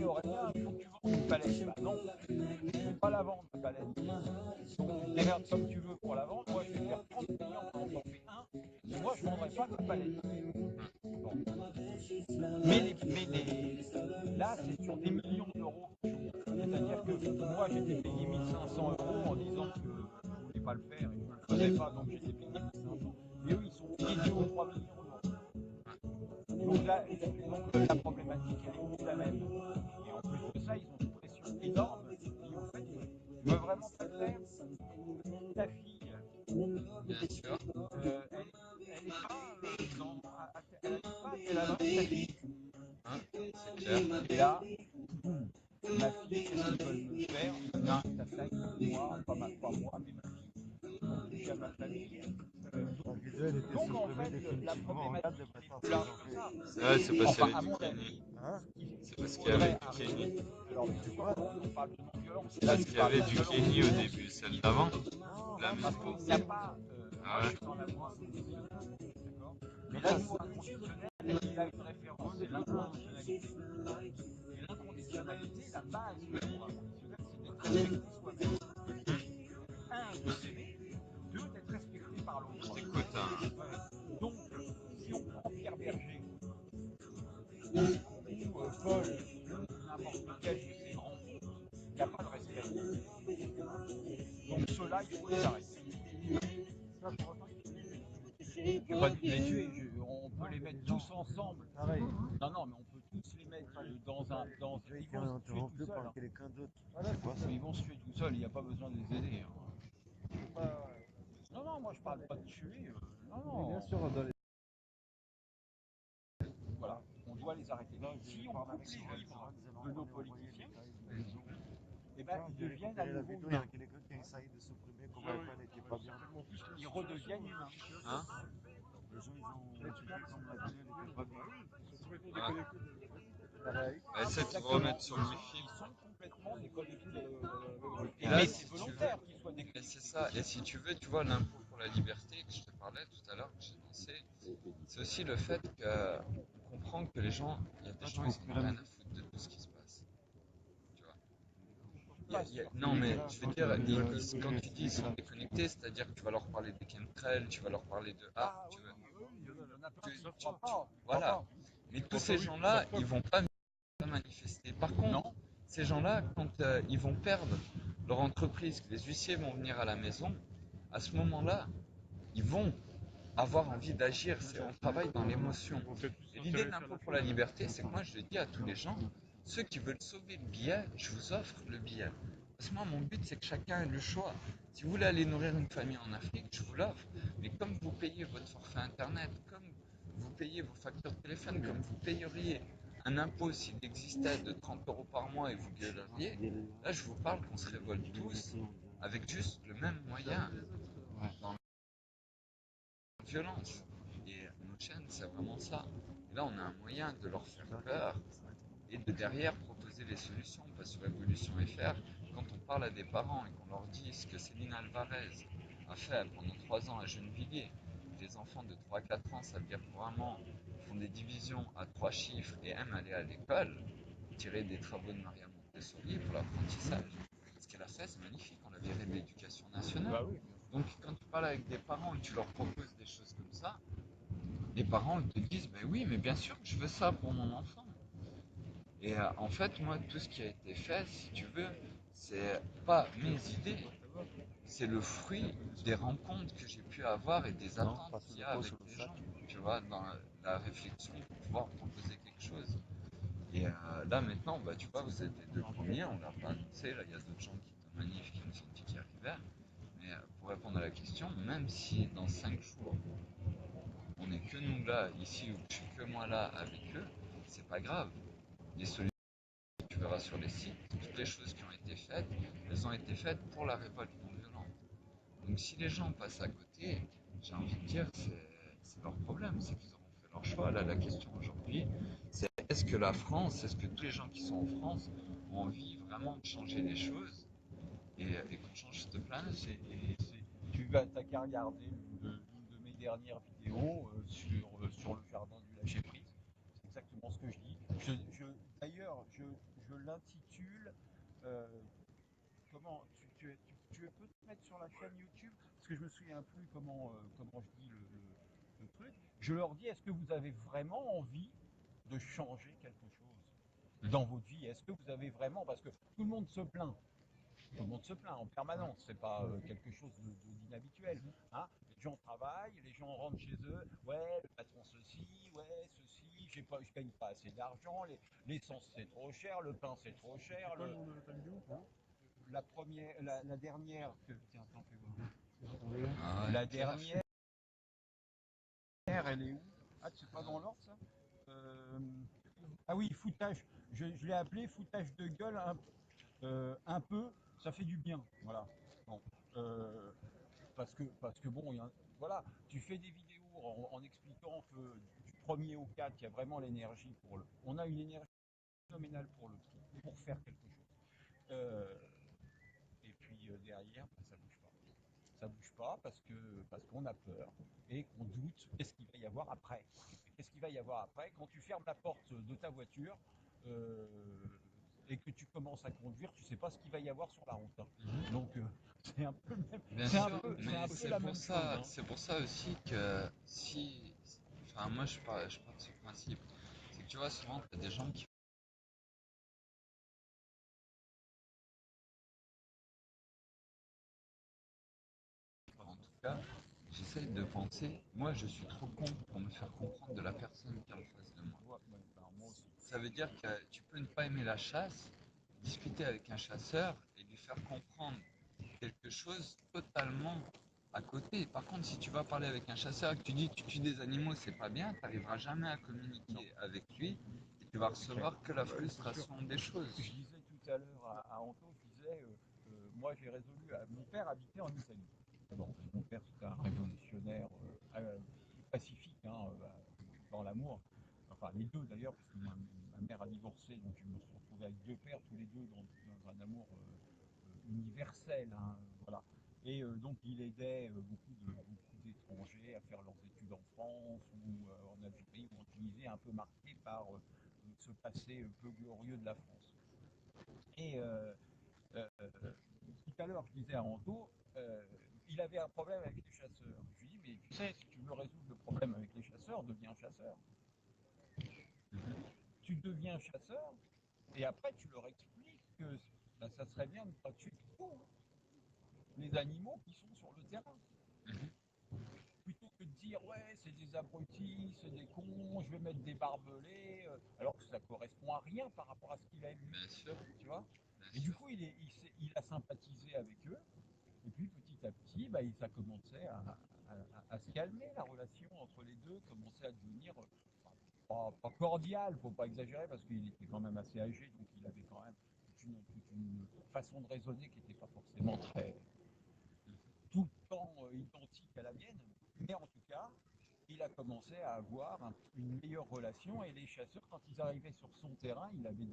dit Aurélien, il faut que tu vendes une palette. Bah non, je ne vais pas la vendre, la palette. Donc démerde comme tu veux pour la vendre, moi je vais faire 30 clients quand on en fait un, moi je ne vendrai pas ma palette. Bon. Là, c'est sur des millions d'euros. C'est-à-dire que moi, j'étais payé 1 500 € en disant que je ne voulais pas le faire et que je ne le faisais pas, donc j'étais payé 1 500. Mais eux, ils sont payés 2 ou 3 millions d'euros. Donc la problématique, elle est plus la même. Et en plus de ça, ils ont une pression énorme. Et en fait, je veux vraiment pas le faire. Ta fille, bien sûr. elle est pas elle a pas quel âge ta fille. Hein, c'est clair. Et là, boum, ma fille, qu'est-ce qu'ils veulent me faire? Non, t'attaques moi, pas moi, mais ma fille. Ils vont toucher à ma famille. La vidéo, elle était Donc en supprimée fait, la définitivement. Regarde problématique, les elle est bâtards plus ce qu'ils large ont que fait. ça. Ouais, c'est parce qu'il Enfin, y avait à du mon Kenny. avis, Hein? C'est il parce qu'il y avait faudrait du Kenny. arrêter. Alors, bien sûr, on parle de non-violence. C'est Là, parce tu qu'il y parles avait de du violence. Kenny au début, celle d'avant. Non, La non, même. Parce non, qu'il n'y a pas. Ah Moi, je ouais. suis dans la loi inconditionnelle. D'accord. Mais non. la loi inconditionnelle, il a une référence, c'est l'inconditionnalité. Et l'inconditionnalité, la base de la loi inconditionnelle, c'est d'être respecté soi-même. Un, de s'aimer. Deux, d'être respecté par Je l'autre. t'écoute, hein. Ouais. Donc, si on prend Pierre Berger ou Paul, ou n'importe lequel de ces grands mondes, il n'y a pas de respect. Donc, ceux-là, il faut les arrêter. Ça, pour autant, Je ne vais pas les tuer, on peut les mettre tous ensemble. pareil. Non, non, mais on peut tous les mettre dans un. J'ai Ils été vont se tuer interrompu tout seuls. par Hein. quelqu'un d'autre. Voilà, C'est quoi ça? ils vont se tuer tout seuls, il n'y a pas besoin de les aider. Hein. C'est pas... Non, non, moi je parle pas de tuer. Non, Oui, bien non. sûr, on doit les... Voilà, on doit les arrêter. Si on coupe les vivres de nos politiciens, eh ben, ils deviennent à la nouveau vidéo, il y a humains. quelqu'un qui a essayé de supprimer comme la panne n'était pas bien. Ils redeviennent humains. Hein? Les gens, ils ont expliqué comme la vidéo n'était pas bien. Ouais. Pareil. Essaie de te Exactement. remettre sur le wifi. Ils sont complètement déconnectés. Et là, Mais si c'est tu volontaire veux, qu'ils soient mais déconnectés. c'est ça. Et si tu veux, tu vois, l'impôt pour la liberté que je te parlais tout à l'heure, que j'ai lancé, c'est aussi le fait qu'on comprend que les gens, il y a des gens, ils en ont rien à foutre de tout ce qui se passe. Tu vois. Non, mais je veux dire, quand tu dis ils sont déconnectés, c'est-à-dire que tu vas leur parler des chemtrails, tu vas leur parler de. Ah, tu veux. Il y en a plein qui ne Tu- croient pas. Voilà. Mais tous ces gens-là, ils vont pas manifester. Par contre, Non. ces gens-là, quand ils vont perdre leur entreprise, que les huissiers vont venir à la maison, à ce moment-là, ils vont avoir envie d'agir. On travaille dans l'émotion. Et l'idée de l'impôt pour la liberté, c'est que moi, je le dis à tous les gens, ceux qui veulent sauver le billet, je vous offre le billet. Parce que moi, mon but, c'est que chacun ait le choix. Si vous voulez aller nourrir une famille en Afrique, je vous l'offre. Mais comme vous payez votre forfait Internet, comme vous payez vos factures de téléphone, comme vous payeriez un impôt s'il existait de 30 € par mois et vous gueuleriez, là, je vous parle qu'on se révolte tous avec juste le même moyen dans la violence. Et nos chaînes, c'est vraiment ça. Et là, on a un moyen de leur faire peur et de derrière proposer les solutions. Parce que sur Révolution FR, quand on parle à des parents et qu'on leur dit ce que Céline Alvarez a fait pendant 3 ans à Gennevilliers, les enfants de 3 à 4 ans, ça veut dire que vraiment font des divisions à 3 chiffres et aiment aller à l'école, tirer des travaux de Maria Montessori pour l'apprentissage. Ce qu'elle a fait, c'est magnifique, on l'a viré de l'éducation nationale. Donc quand tu parles avec des parents et que tu leur proposes des choses comme ça, les parents ils te disent ben oui, mais bien sûr que je veux ça pour mon enfant. Et en fait, moi, tout ce qui a été fait, si tu veux, c'est pas mes idées, c'est le fruit des rencontres que j'ai pu avoir et des attentes qu'il y a avec les gens, tu vois, dans la réflexion pour pouvoir proposer quelque chose. Et là, maintenant, bah, tu vois, vous êtes les deux premiers, on l'a pas annoncé, là, il y a d'autres gens qui étaient en manif qui nous ont dit qu'ils arrivaient. Mais pour répondre à la question, même si dans 5 jours, on n'est que nous là, ici, ou je suis que moi là avec eux, c'est pas grave. Les solutions tu verras sur les sites, toutes les choses qui ont été faites, elles ont été faites pour la révolte non violente. Donc si les gens passent à côté, j'ai envie de dire, c'est leur problème, c'est qu'ils auront fait leur choix. Là, la question aujourd'hui, c'est est-ce que la France, est-ce que tous les gens qui sont en France ont envie vraiment de changer les choses et qu'on change cette planète. Tu vas t'as qu'à regarder l'une de mes dernières vidéos sur le jardin du lâcher prise. C'est exactement ce que je dis. d'ailleurs, je l'intitule. euh, Comment tu peux te mettre sur la chaîne YouTube parce que je me souviens plus comment je dis le truc. Je leur dis, est-ce que vous avez vraiment envie de changer quelque chose dans votre vie? Est-ce que vous avez vraiment, parce que tout le monde se plaint. Tout le monde se plaint en permanence, c'est pas quelque chose d'inhabituel. Hein. Les gens travaillent, les gens rentrent chez eux, ouais, le patron ceci, ouais, ceci, je gagne pas assez d'argent, l'essence c'est trop cher, le pain c'est trop cher. C'est quoi le nom de ta vidéo? La dernière que. Tiens, attends, fais voir. Ah ouais, La clair. dernière, elle est où? Ah, c'est pas dans l'ordre ça? Euh, Ah oui, foutage. Je l'ai appelé foutage de gueule un peu, ça fait du bien. Voilà. Bon. Euh, parce que bon, voilà, tu fais des vidéos en expliquant que du premier au 4, il y a vraiment l'énergie pour le. On a une énergie phénoménale pour faire quelque chose. Euh, et puis derrière, bah, ça bouge pas. Ça bouge pas parce qu'on a peur et qu'on doute qu'est-ce qu'il va y avoir après. Qu'est-ce qu'il va y avoir après quand tu fermes la porte de ta voiture euh, et que tu commences à conduire, tu sais pas ce qu'il va y avoir sur la route. Hein. Donc c'est un peu le même, Bien c'est un sûr, peu, c'est mais un peu la même chose. Hein. c'est pour ça aussi que si, enfin moi je pars de ce principe, c'est que tu vois souvent t'as des gens qui, en tout cas, j'essaye de penser, moi je suis trop con pour me faire comprendre de la personne qui est en face de moi. Tu vois, moi aussi. Ça veut dire que tu peux ne pas aimer la chasse, discuter avec un chasseur et lui faire comprendre quelque chose totalement à côté. Par contre, si tu vas parler avec un chasseur et que tu dis que tu tues des animaux, c'est pas bien, tu n'arriveras jamais à communiquer avec lui et tu vas recevoir que la frustration des choses. Je disais tout à l'heure à Anto, je disais, moi j'ai résolu, mon père habitait en Italie. Bon, mon père c'était un révolutionnaire pacifique, hein, dans l'amour. Enfin les deux d'ailleurs, parce que ma mère a divorcé, donc je me suis retrouvé avec deux pères, tous les deux dans un amour universel. Hein, voilà. Et donc il aidait beaucoup d'étrangers à faire leurs études en France ou en Algérie ou en Tunisie, un peu marqués par ce passé peu glorieux de la France. Et euh, tout à l'heure, je disais à Anto, il avait un problème avec les chasseurs. Je lui dis, mais tu sais, si tu veux résoudre le problème avec les chasseurs, deviens chasseur. Tu deviens chasseur, et après tu leur expliques que ben, ça serait bien de ne pas tuer tous les animaux qui sont sur le terrain. Plutôt que de dire, ouais, c'est des abrutis, c'est des cons, je vais mettre des barbelés, alors que ça correspond à rien par rapport à ce qu'il a vu. Bien sûr, Tu vois. bien Et du sûr. coup, il a sympathisé avec eux. Et puis petit à petit, bah, ça commençait à se calmer, la relation entre les deux commençait à devenir pas cordiale, faut pas exagérer, parce qu'il était quand même assez âgé, donc il avait quand même toute une façon de raisonner qui n'était pas forcément tout le temps identique à la mienne. Mais en tout cas, il a commencé à avoir une meilleure relation et les chasseurs, quand ils arrivaient sur son terrain, il avait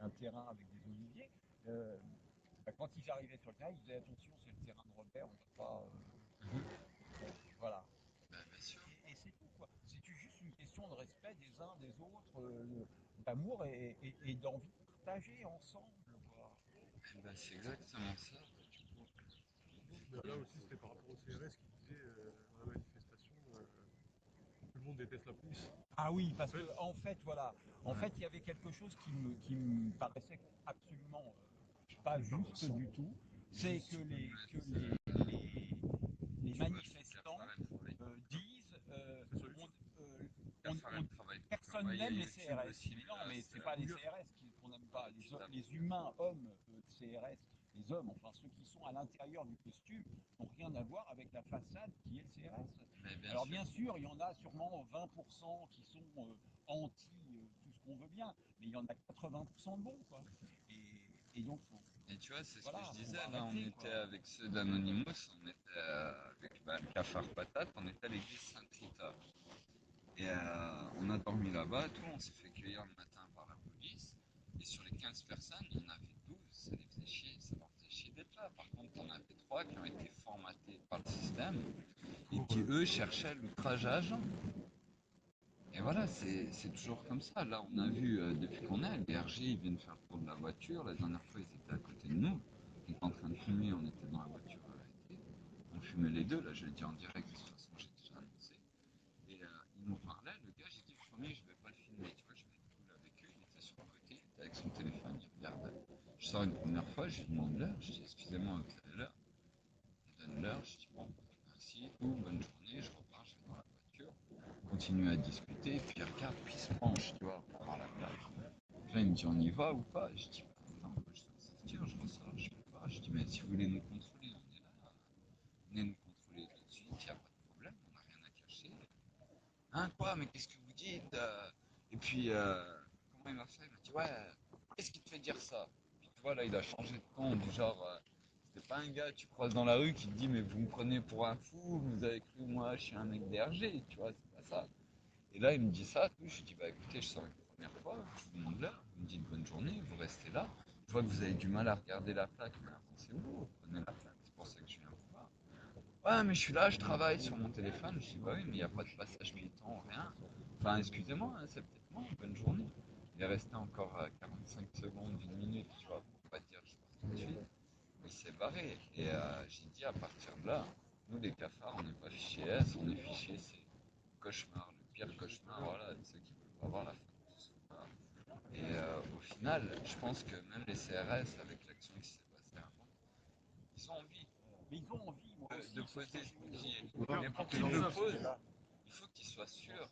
un terrain avec des oliviers. euh, Bah, quand ils arrivaient sur le terrain, ils disaient attention, c'est le terrain de Robert, on ne va pas. Voilà. Ben, bien sûr. Et c'est tout, quoi. C'est juste une question de respect des uns des autres, d'amour et d'envie de partager ensemble, quoi. Eh ben, c'est exactement ça. Là aussi, c'était par rapport au CRS qui disait dans la manifestation tout le monde déteste la police. Ah oui, parce que en fait, voilà, en fait, il y avait quelque chose qui me paraissait absolument pas juste du tout, c'est que les manifestants disent personne n'aime les CRS. Mais non, mais c'est pas les CRS qu'on n'aime pas. Les humains, hommes CRS, les hommes, enfin ceux qui sont à l'intérieur du costume, n'ont rien à voir avec la façade qui est le CRS. Alors bien sûr, il y en a sûrement 20% qui sont anti tout ce qu'on veut bien, mais il y en a 80% de bons, quoi. Et donc, Et tu vois, c'est ce voilà, que je faut disais, là on arrêter, était quoi. avec ceux d'Anonymous, on était avec le cafard patate, on était à l'église Sainte-Rita. Et on a dormi là-bas, tout, on s'est fait cueillir le matin par la police. Et sur les 15 personnes, il y en avait 12, ça les faisait chier, ça leur faisait chier d'être là. Par contre, il y en avait 3 qui ont été formatés par le système et qui, eux, cherchaient l'outrage à agent. Et voilà, c'est toujours comme ça. Là, on a vu, depuis qu'on est, les RG, ils viennent faire le tour de la voiture. La dernière fois, ils étaient à côté de nous. Ils étaient en train de fumer, on était dans la voiture arrêtée. On fumait les deux, là, je l'ai dit en direct, de toute façon, j'ai déjà annoncé. Et ils nous parlaient, le gars, j'ai dit, le premier, je vais pas le filmer. Tu vois, je vais être cool avec eux. Il était sur le côté, il était avec son téléphone, il regardait. Je sors une première fois, je lui demande l'heure. Je dis, excusez-moi, quelle est l'heure? Il donne l'heure, je dis, bon, merci, tout, bonne journée. Je repars, je vais dans la voiture. On continue à discuter, puis il regarde, puis il se penche, tu vois, pour voir la plage. Là, il me dit, on y va ou pas? Je dis, bah, non, moi, je dois sortir, je ressors, je fais pas. Je dis, mais si vous voulez nous contrôler, on est là. Venez nous contrôler tout de suite, il n'y a pas de problème, on n'a rien à cacher. Hein, quoi, mais qu'est-ce que vous dites? Et puis, comment il m'a fait? Il m'a dit, ouais, qu'est-ce qui te fait dire ça? Puis tu vois, là, il a changé de ton, du genre, c'était pas un gars, tu croises dans la rue qui te dit, mais vous me prenez pour un fou, vous avez cru, moi, je suis un mec d'RG, tu vois, c'est pas ça. Et là, il me dit ça, tout, je lui dis, bah écoutez, je sors une première fois, je vous demande l'heure, vous me dites bonne journée, vous restez là. Je vois que vous avez du mal à regarder la plaque, mais avancez-vous, prenez la plaque, c'est pour ça que je viens vous voir. Ouais, mais je suis là, je travaille sur mon téléphone. Je dis, bah oui, mais il n'y a pas de passage piéton, rien. Enfin, excusez-moi, hein, c'est peut-être moi, bonne journée. Il est resté encore 45 secondes, une minute, tu vois, pour pas dire je pars tout de suite. Il s'est barré. Et j'ai dit, à partir de là, nous, les cafards, on n'est pas fichier S, on est fichier C. Cauchemar, le pire cauchemar, voilà, de ceux qui ne veulent pas voir la fin de tout ça. Et au final, je pense que même les CRS, avec l'action qui s'est passée avant, ils ont envie Mais ils ont envie, moi aussi, de c'est ce poser que ce je me dis. bouclier. Voilà, Mais pour c'est qu'ils dans le ça, posent, il faut qu'ils soient sûrs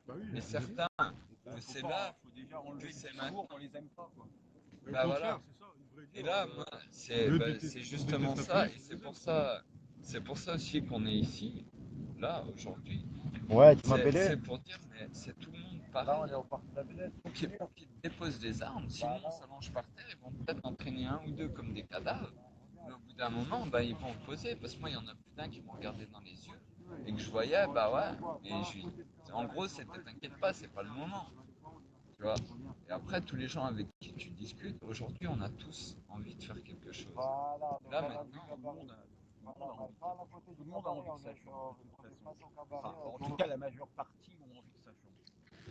bah oui, et certains que Faut c'est pas, là, faut déjà que enlever le c'est discours, maintenant. on les aime pas, quoi. mais au Bah voilà. contraire, c'est ça, il devrait Et dire là, moi, on c'est déteste, justement la ça, police, et on les aime. c'est pour ça aussi qu'on est ici, là, aujourd'hui. Ouais, tu C'est m'appelais? pour dire, mais c'est tout le monde Là, on pareil. est au parc de la Villette. Pour qu'ils déposent des armes, sinon on s'allonge par terre, ils vont peut-être entraîner un ou deux comme des cadavres. Mais au bout d'un moment, bah, ils vont le poser, parce que moi, il y en a plus d'un qui m'ont regardé dans les yeux, et que je voyais, bah ouais, mais en gros, c'était t'inquiète pas, c'est pas le moment, tu vois. Et après, tous les gens avec qui tu discutes, aujourd'hui, on a tous envie de faire quelque chose. Voilà, Là, donc à maintenant, du cabaret. Tout le monde a Voilà, envie, pas à côté tout du le monde a cabaret, envie que ça change, de toute on est façon. face au cabaret. Enfin, en tout cas, la majeure partie ont envie que ça change.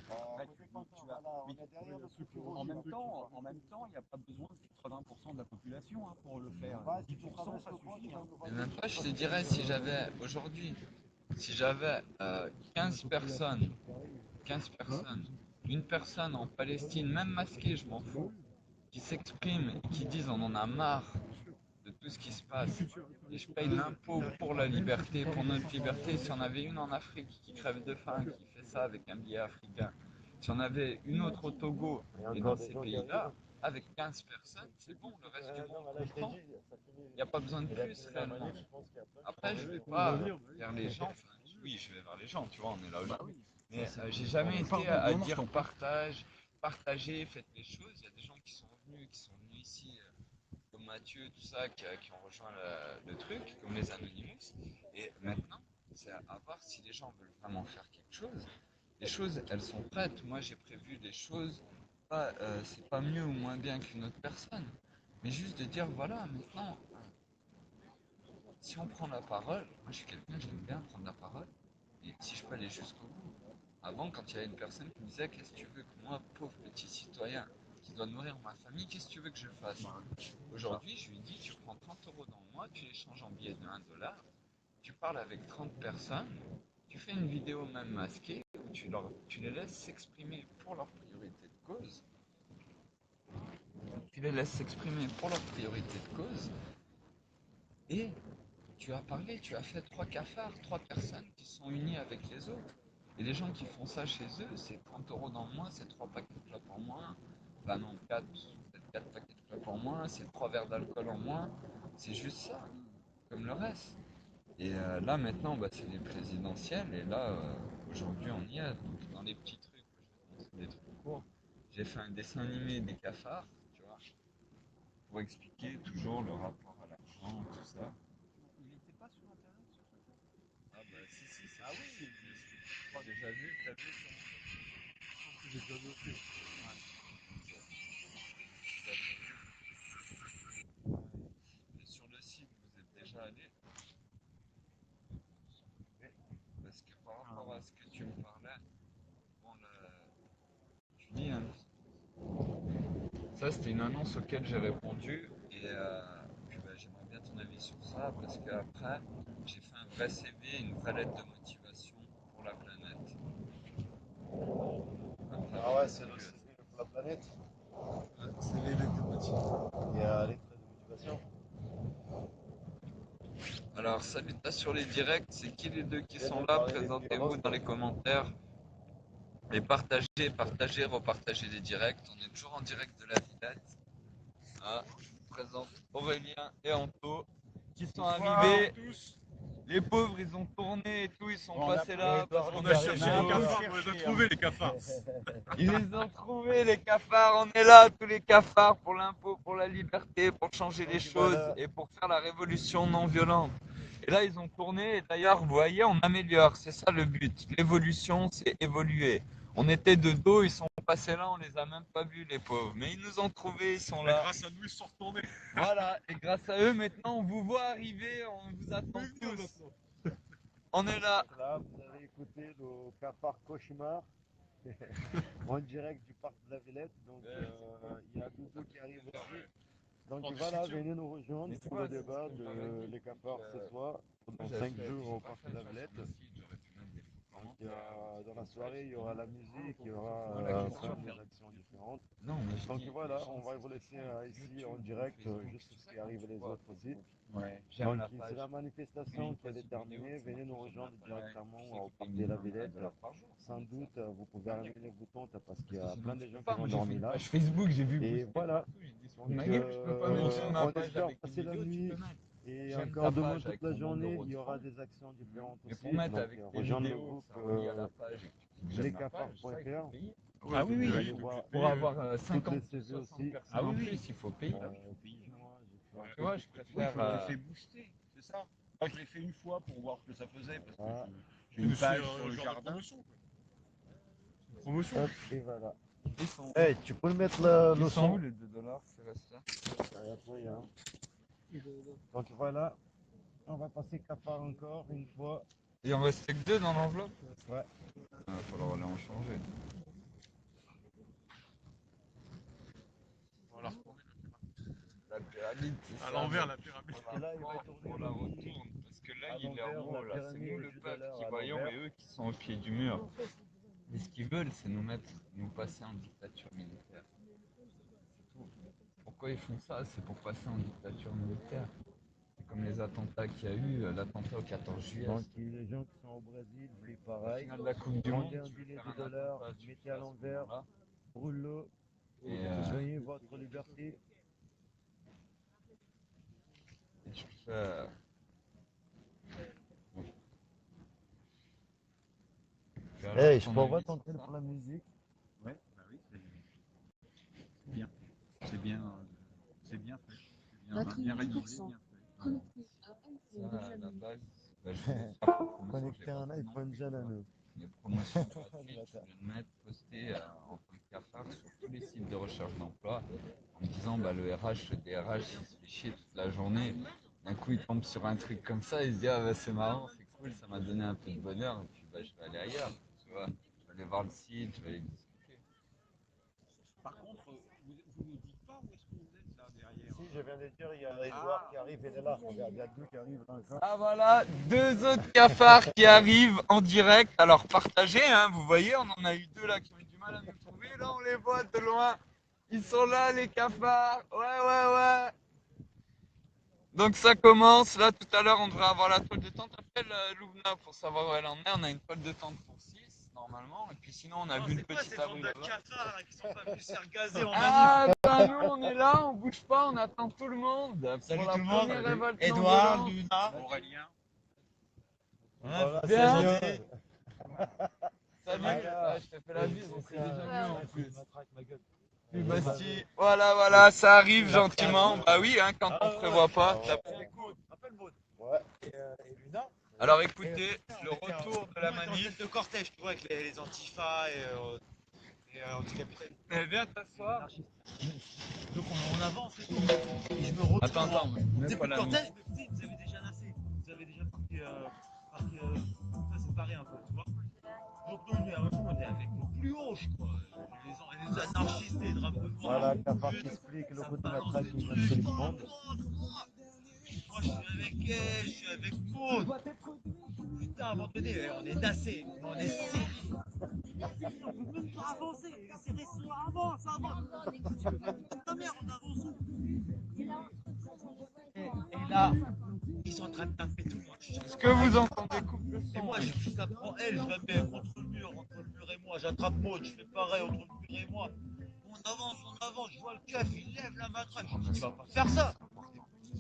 Après, Côté mais Pantin, tu as, voilà, on mais est derrière le ceux qui ont futur en envie, même ceux qui temps, il n'y a pas besoin de 80% de la population hein, pour le faire. Ouais, si tu 10%, traverses ça le pont, tu suffit. vas Hein. nous et voir même dessus, pas, je te parce que dirais, si j'avais, aujourd'hui, si j'avais 15 personnes, 15 personnes, une personne en Palestine, même masquée, je m'en fous, qui s'expriment et qui disent on en a marre de tout ce qui se passe et je paye l'impôt pour la liberté, pour notre liberté. Si on avait une en Afrique qui crève de faim, qui fait ça avec un billet africain, si on avait une autre au Togo et dans ces pays-là, avec 15 personnes, c'est bon, le reste du monde comprend. Il n'y a pas besoin de plus réellement. Après, je vais pas vers les gens, enfin, oui, je vais vers les gens, tu vois, on est là Bah aujourd'hui. oui. Mais j'ai jamais été Pardon, à non, non, je dire t'en prie. partagez, faites les choses. Il y a des gens qui sont venus ici, comme Mathieu, tout ça, qui ont rejoint le truc, comme les Anonymous. Et maintenant, c'est à voir si les gens veulent vraiment faire quelque chose. Les choses, elles sont prêtes. Moi, j'ai prévu des choses. C'est pas mieux ou moins bien qu'une autre personne. Mais juste de dire, voilà, maintenant, si on prend la parole, moi je suis quelqu'un, j'aime bien prendre la parole, et si je peux aller jusqu'au bout. Avant, quand il y avait une personne qui me disait, qu'est-ce que tu veux que moi, pauvre petit citoyen, qui doit nourrir ma famille, qu'est-ce que tu veux que je fasse? Aujourd'hui, je lui dis, tu prends 30 euros dans le mois, tu les changes en billets de 1 dollar, tu parles avec 30 personnes, tu fais une vidéo même masquée, où tu les laisses s'exprimer pour leur priorité de cause, tu les laisses s'exprimer pour leur priorité de cause, et tu as parlé, tu as fait 3 cafards, 3 personnes qui sont unies avec les autres. Et les gens qui font ça chez eux, c'est 30 euros dans le mois, c'est 3 paquets de clopes en moins. Enfin non, 4, peut-être 4 paquets de clopes en moins, c'est 3 verres d'alcool en moins. C'est juste ça, comme le reste. Et là maintenant, bah, c'est les présidentielles. Et là, aujourd'hui, on y est. Donc dans les petits trucs, je vais te montrer des trucs courts. J'ai fait un dessin animé des cafards, tu vois, pour expliquer toujours le rapport à l'argent, tout ça. Il n'était pas sur Internet, ce truc-là? Ah bah si si c'est Ah oui, j'ai déjà vu, t'as vu sur J'ai déjà vu aussi. Et sur le site vous êtes déjà allé parce que par rapport à ce que tu me parlais, bon Ça, c'était une annonce auquel j'ai répondu et puis, bah, j'aimerais bien ton avis sur ça parce qu'après, j'ai fait un vrai CV, une vraie lettre de motivation pour la planète. Après Ah avoir ouais, c'est le répondu à CV pour la planète. ça. Ouais. CV lettre de motivation. Il y a lettre de motivation. Alors, salutations sur les directs, c'est qui les deux qui Viens sont de là? parler des Présentez-vous dans les commentaires et partagez, partagez, repartagez les directs. On est toujours en direct de la Villette. Ah, je vous présente Aurélien et Anto qui sont arrivés. Les pauvres, ils ont tourné et tout, ils sont passés là parce On qu'on a a cherché cherché les cafards, on les a trouvés les cafards. Ils les ont trouvés, les cafards. On est là, tous les cafards, pour l'impôt, pour la liberté, pour changer les choses et pour faire la révolution non violente. Et là, ils ont tourné. Et d'ailleurs, vous voyez, on améliore. C'est ça le but. L'évolution, c'est évoluer. On était de dos, ils sont passés là, on les a même pas vus, les pauvres. Mais ils nous ont trouvés, ils sont Mais là. grâce à nous, ils se sont retournés. Voilà. Et grâce à eux, maintenant, on vous voit arriver, on vous attend tous. On est là. Là, vous avez écouté le cafard cauchemar en direct du parc de la Villette. Donc, il y a Doudou qui arrive aussi. Donc voilà, venez nous rejoindre pour le débat de les cafards ce soir, pendant 5 jours au parc de la Villette. Donc, dans la soirée, il y aura la musique, il y aura plein des actions différentes. Non, mais je Donc dis, voilà, on va vous laisser ici en direct, juste ce qui arrive les autres aussi. ouais, Donc j'aime la c'est page. la manifestation qui est terminée. Venez nous rejoindre directement au parc de la Villette. Sans doute, vous pouvez allumer les boutons parce qu'il y a plein de gens qui vont dormir là. Page Facebook, j'ai vu. Et voilà. Donc, je peux pas montrer ma On page espère avec passer une la vidéo, tu nuit. peux mettre. Et J'aime encore ta demain page avec toute la ton nom de journée, il y aura Rotron. des actions différentes Mais aussi. pour mettre Donc avec tes rejoindre le vidéos, groupe ça relie à la page et que tu cliques j'aime ma page, ça, il lescafards.fr. faut payer. Ouais, Ah oui, oui, faut allez payer, voir t'es pour obligé de avoir payer. 50 les ou CV 60 aussi. personnes en plus, il faut payer. Excuse-moi, j'ai fait un Tu vois, je Oui, il préfère. faut que je les fais booster, c'est ça. Moi, je l'ai fait une fois pour voir ce que ça faisait, parce que Ah. j'ai une C'est page un sur le genre de jardin. promotion, quoi. C'est une promotion. Hop, et voilà. Ils sont, Hey, tu peux le mettre le ils sont où son. les 2 $? C'est resté. Oui, hein. Donc voilà, on va passer cafard encore une fois. Il en restait que 2 dans l'enveloppe. Ouais. Il va falloir aller en changer. Voilà. La pyramide, c'est À ça. l'envers, la pyramide. Et là, il va tourner On la aussi retourne parce que là, à il est en l'envers, haut. la Là, c'est pyramide nous du le jeu de peuple l'heure qui à voyons l'envers. et eux qui sont au pied du mur. Et ce qu'ils veulent, c'est nous mettre, nous passer en dictature militaire. C'est tout. Pourquoi ils font ça? C'est pour passer en dictature militaire. C'est comme les attentats qu'il y a eu, l'attentat au 14 juillet. Donc les gens qui sont au Brésil, c'est La pareil. finale de la Coupe du Monde, Prenez un tu veux billet faire de un $, attentat, tu mettez fais à à ce l'envers, moment-là. brûle-le, Et gagnez votre liberté. tu fais. Hey, je peux avoir ton pour la musique? Ouais, bah oui, c'est bien. C'est bien, c'est bien fait. C'est bien rédigé, bien fait. Ça, à la base, bah, je voulais faire la promotion, Connecter j'ai pas un fait non iPhone plus, jeune à quoi. nous. Les promotions gratuites, je voulais le mettre, poster en tant que cafard sur tous les sites de recherche d'emploi en me disant bah, le RH, le DRH, il se fait chier toute la journée. D'un coup, il tombe sur un truc comme ça, il se dit ah bah, c'est marrant, c'est cool, ça m'a donné un peu de bonheur, et puis bah, je vais aller ailleurs. Tu vois, je vais aller voir le site, je vais aller discuter. Par contre, vous ne dites pas où est-ce que vous êtes là derrière. Si, je viens de dire, il y a Edouard qui arrive, il est là. Regarde, il y a deux qui arrivent dans le camp. Ah voilà, 2 autres cafards qui arrivent en direct. Alors partagez, hein, vous voyez, on en a eu 2 là qui ont eu du mal à nous trouver. Là, on les voit de loin. Ils sont là, les cafards. Ouais. Donc ça commence. Là, tout à l'heure, on devrait avoir la toile de tente. Appelle Loubna pour savoir où elle en est. On a une toile de tente pour 6 normalement. Et puis sinon, on a vu le petit abri là-bas. cafards qui sont pas venus se faire gazer Ah, bah nous, on est là, on bouge pas, on attend tout le monde. Salut pour la tout le monde. première révolte non Edouard, violente. Luna, Aurélien. Voilà, Bien. c'est gentil. Salut, Alors, je te fais la bise, on s'est déjà vu en plus. Puis Ouais. Basti, voilà, ça arrive gentiment. Bah oui, hein, quand on prévoit pas. Ah ouais. Appelle Maud. Ouais. Et Luna. Alors écoutez, le retour de la Nous, on était en manif. tête de cortège, tu vois, avec les antifas et anti-capitaine. Viens t'asseoir. Donc on avance et tout. Et je me retrouve. Attends, mets Début pas de la cortège, musique. je me dis, vous avez déjà nassé. Vous avez déjà parti ça séparé un peu, tu vois. Donc nous, on est avec le plus haut, je crois. Les tous anarchistes et drapeaux noirs. Voilà, Cafard qui explique le coup de matraque qui vient de Félix Bond. Moi, je suis avec elle, je suis avec Maud. Putain, à un moment donné, on est nassé, on est sec. On peut même pas avancer. C'est resté avance, avance. Ta mère, on avance où? Et là, ils sont en train de taper tout le monde. Est-ce que vous entendez coupe le Et son? moi, je prends elle, je la mets contre le mur et moi. J'attrape Maud, je fais pareil entre le mur et moi. On avance, je vois le keuf, il lève la matraque. Je dis, il va pas faire ça.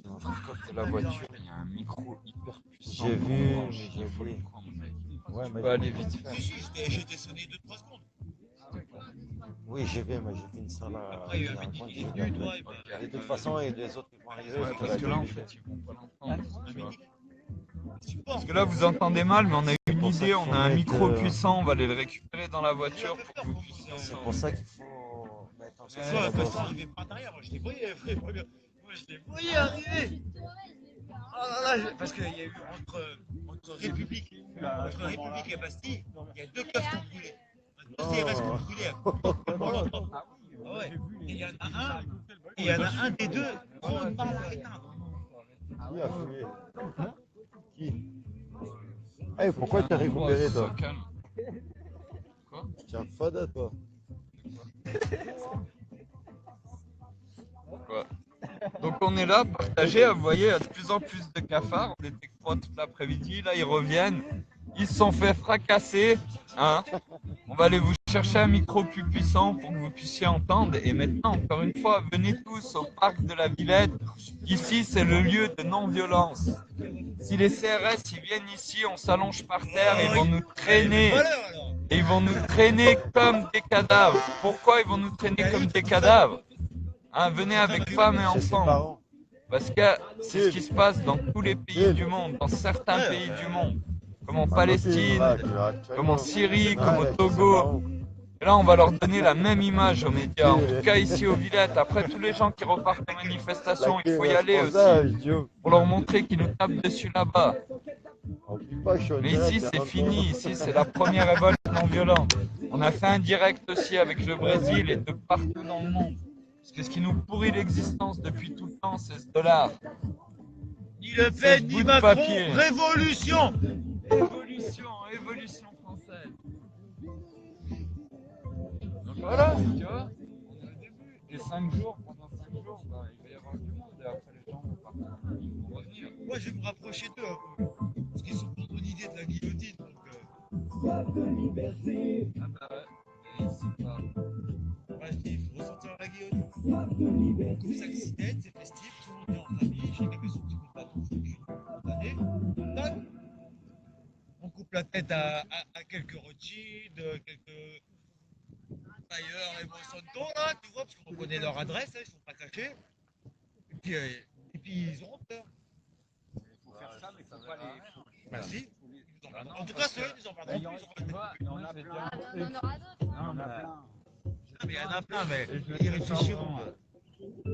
Dans le coffre de la voiture, il y a un micro hyper puissant. J'ai vu, Il faut le prendre, mec. Ouais, Tu mais peux aller vite faire. Si, j'étais sonné 2-3 secondes. oui, j'ai vu, mais j'ai fait une salle à Après, il m'a dit qu'il est venu, toi. Et de toute façon, et les autres qui vont arriver, Ouais, je te parce l'ai que là, en dit. fait, ils vont pas l'entendre. Tu vois. Parce Parce que là, vous entendez mal, mais on a une pour ça idée, qu'il on faut a un mettre, micro puissant, on va aller le récupérer dans la voiture pour que vous puissiez C'est entendre. pour ça qu'il faut mettre en Toi, sur de la toute façon, base. arrivez pas derrière. Moi, je les voyais. Moi, je les voyais arriver. Oh là là, parce qu'il y a eu entre République et Bastille, il y a 2 keufs qui ont brûlé. 2 CRS qui ont brûlé. Pour l'entendre. Ah ouais. Et il y en a un des deux, gros mal à éteindre. Qui a fumé? Qui? Eh, pourquoi t'as récupéré, toi? Sois calme. Tu es un fada, toi. Quoi. Donc on est là, partagé, vous voyez, il y a de plus en plus de cafards. On était 3 toute l'après-midi, là ils reviennent. Ils se sont fait fracasser. Hein. On va aller vous chercher un micro plus puissant pour que vous puissiez entendre. Et maintenant, encore une fois, venez tous au parc de la Villette. Ici, c'est le lieu de non-violence. Si les CRS ils viennent ici, on s'allonge par terre, ils vont nous traîner. Et ils vont nous traîner comme des cadavres. Pourquoi ils vont nous traîner comme des cadavres? Hein, venez avec femmes et Chez ses enfants. parents. Parce que c'est ce qui se passe dans tous les pays du monde, dans certains pays du monde, comme en Palestine, comme en Syrie, comme au Togo. Et là, on va leur donner la même image aux médias. En tout cas, ici aux Villettes, après tous les gens qui repartent en manifestation, il faut y aller aussi pour leur montrer qu'ils nous tapent dessus là-bas. Mais ici, c'est fini. Ici, c'est la première révolte non violente. On a fait un direct aussi avec le Brésil et de partout dans le monde. Parce que ce qui nous pourrit l'existence depuis tout le temps, c'est ce dollar. Ni Le Pen, ni Macron, révolution. Évolution française. Donc voilà, tu vois, on est au début. Et 5 jours, pendant 5 jours, bah, il va y avoir du monde. Et après, les gens vont partir, ils vont revenir. Moi, je vais me rapprocher d'eux un peu. Parce qu'ils sont pour bonne idée de la guillotine. Donc, Ah bah ouais, mais ici pas. moi, je dis, il faut ressortir la guillotine. On coupe 5 cinettes, c'est festif, tout le monde est en famille, chacun met son petit coup de bâton, je suis condamné. Tac. On coupe la tête à quelques Rothschild, quelques tailleurs et Monsanto, là, tu vois, parce qu'on connaît leur adresse, hein, ils sont pas cachés. Et puis ils auront peur. Il faut faire ça, mais il faut pas les. Merci. En tout cas, ceux-là, ils en parleront plus. Il y en a plein. Ah, mais on en aura d'autres. Il y en a plein. Mais il y en a plein, mais ils réfléchiront.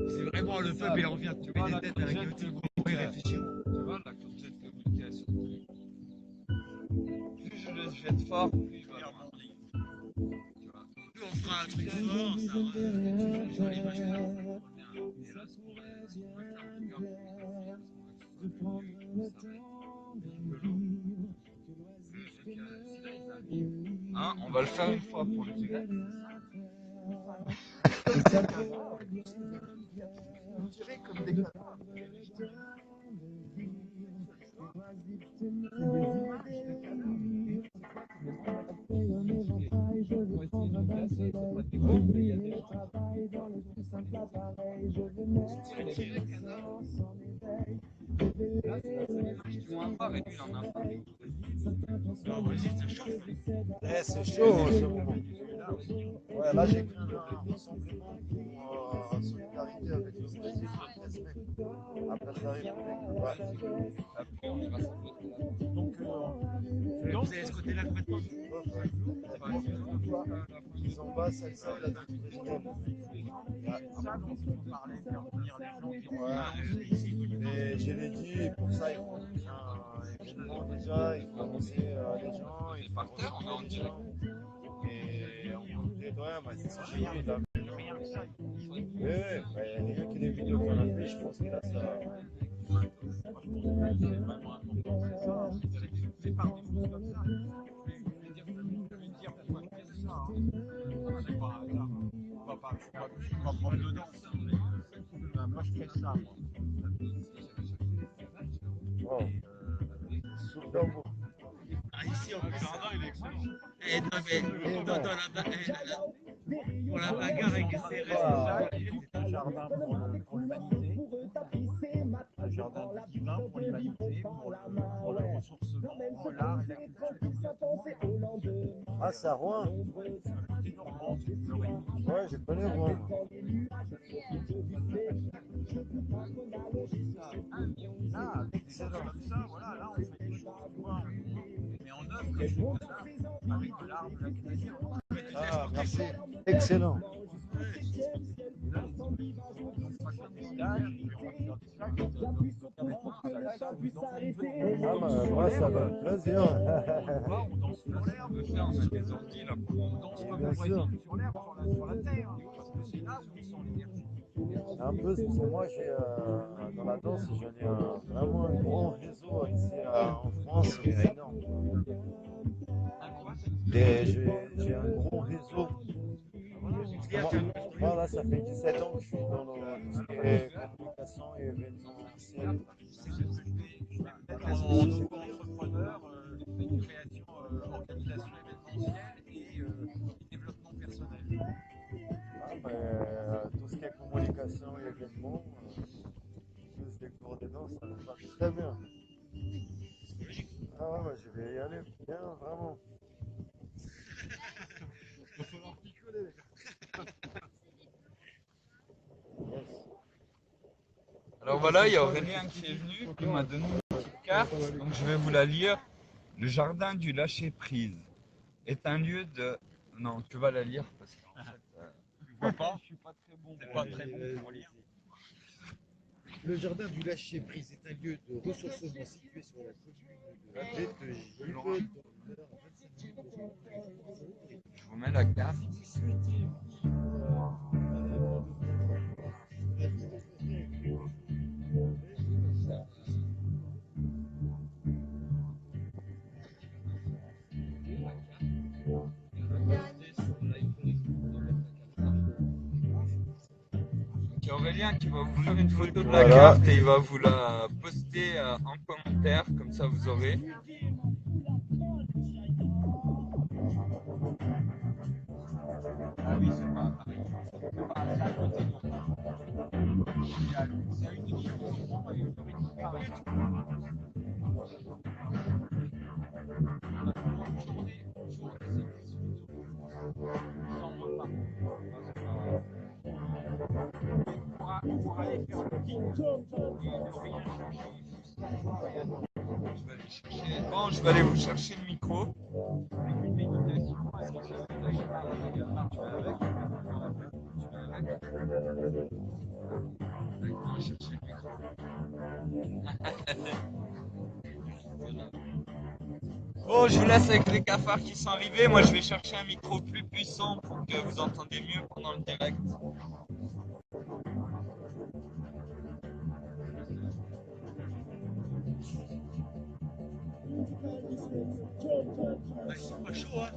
C'est vraiment le peuple, il en revient de tuer des têtes à la guillotine. Ils réfléchiront. Tu vois, là, quand j'ai communiqué à surtout, plus je le jette fort, plus il va loin. Tu vois. Plus on fera un truc fort, ça va. Et là, ce qu'on va faire, c'est qu'on va faire un regard pour hein, on va le faire une fois pour le Tibet. On dirait comme des cadavres. Eh, c'est chaud en ce moment. Ouais, là j'ai créé un rassemblement pour solidarité avec le Brésil le 13 mai, à Place de la République. Ouais. Après, on ira s'en Donc, Vous avez ce côté-là complètement. ils en bas, c'est ça, la date présidentielle. Ça dont on parlait, faire venir les gens qui ont Ouais. Et je l'ai dit, et pour ça, il faut un événement déjà, il faut annoncer à les gens, il faut par terre, on est en direct. et on voudrait nettoyant, mais c'est chiant, Rien là. que ça, ils sont équipés. Ouais, rien que les vidéos qu'on a fait, je pense que là, ça. Moi, je pense que c'est vraiment important, c'est ça. C'est par des choses comme ça. Je vais dire pourquoi je fais ça. C'est pas un hasard. Je suis pas prof de danse, hein, mais moi je fais ça, moi. Wow. Super beau. Ah, ici, Le jardin, il est excellent. et pour la bagarre avec les Ah. C'est un jardin pour l'humanité, un jardin divin pour l'humanité, pour le ressourcement, l'art et la culture. Ah, c'est à Rouen. C'est normand, c'est Fleury. Ouais, je connais Rouen. Là, avec des choses comme ça, voilà, là on fait des choses, tu vois, mais en œuvre des choses comme ça, avec de l'art, de la création. Ah, merci. Excellent. Là, on passe un stage, et on va faire des stages, notamment un stage où ils dansent en hiver. Ah, bah, moi, ça me fait plaisir. On danse sur l'air, On veut faire, on a des ordi là. on danse comme Bien au sûr. Brésil sur l'air, sur la terre, parce que c'est là où on sent l'énergie. En plus, parce que moi, dans la danse, j'en ai vraiment un grand réseau ici en France, il est énorme. J'ai un gros réseau. Moi, là, ça fait 17 ans que je suis dans tout ce qui est communication et événementiel. C'est ce que je vais mettre en auto-entrepreneur, création, organisation événementielle et développement personnel. Ah, tout ce qui est communication et événements, plus des cours de danse, ça me va très bien. Ah ouais, je vais y aller bien, vraiment. Il va falloir picoler, les gars. Yes. Alors voilà, il y a Aurélien qui est venu, qui m'a donné une petite carte, donc je vais vous la lire. Le jardin du lâcher-prise est un lieu de... Non, tu vas la lire parce qu'en fait, Tu vois pas? je suis pas très bon C'est pour pas lire. très bon pour lire. Le jardin du lâcher-prise est un lieu de ressourcement situé sur la commune de Bétheville, dans l'heure 25 minutes de Je vous mets la carte. Il y a Aurélien qui va vous faire une photo de la Voilà. carte et il va vous la poster en commentaire, comme ça vous aurez. Ah oui, c'est pas pareil. C'est pas à côté non plus. C'est à une demi-heure de Rouen et une heure et demie de Paris. Une journée, c'est 18 €. Sans repas. Pour aller faire le king et ne rien changer. Bon, je vais aller vous chercher le micro. Avec une méditation, avec un lâcher prise, marche avec, dans la boue, tu vas avec. On va chercher le micro. Bon, je vous laisse avec les cafards qui sont arrivés. Moi, je vais chercher un micro plus puissant pour que vous entendiez mieux pendant le direct. Ils sont pas chauds, hein.